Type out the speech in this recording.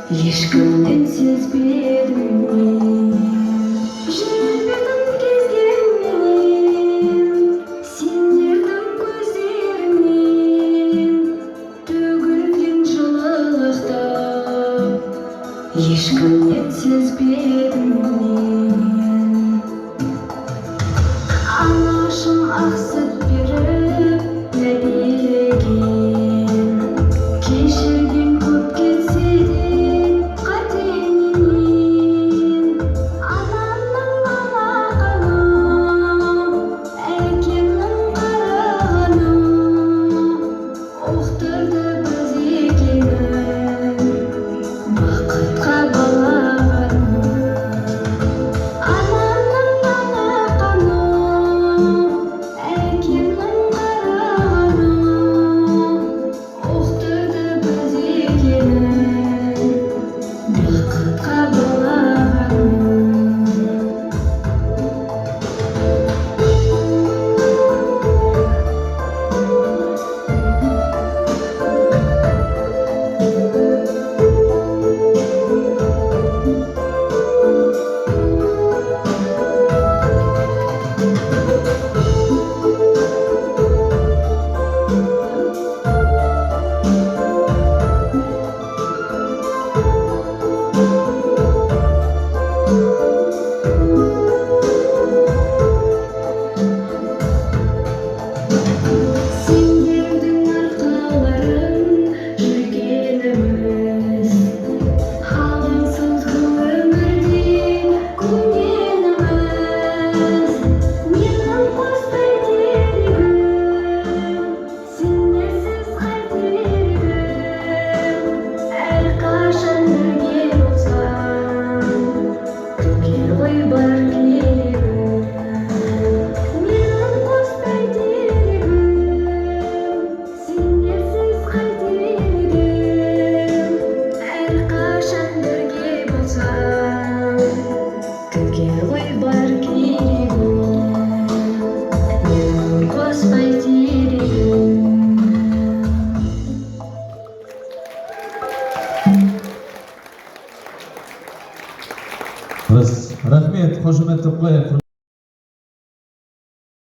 Ешкімнен сезбедім мен, жүрегім кезгенменен, сендердің көздерінен төгілген жылылықтан ешкімнен сезбедім мен. Анашым ақ сүт беріп тәрбиелеген, кешірген көп кетсе де қатеңнен. Анамның алақаны, әкемнің қарағаны ұқтырды біз екеуін бақытқа балағаны. Анамның алақаны, әкемнің қарағаны ұқтырды біз екеуін бақытқа балағаны. Сендердің арқаларың жүргеніміз, алаңсыз өмірде көнгеніміз. Менің қостай терегім, сендерсіз қайтер едім. Әрқашан бірге болсаң, кімге ғой бар керегім. Менің қостай терегім, сендерсіз қайтер едім. Әрқашан бірге болсаң, кімге ғой бар керегім. Менің қостай терегім. Рахмет, қошеметтеп қояйық.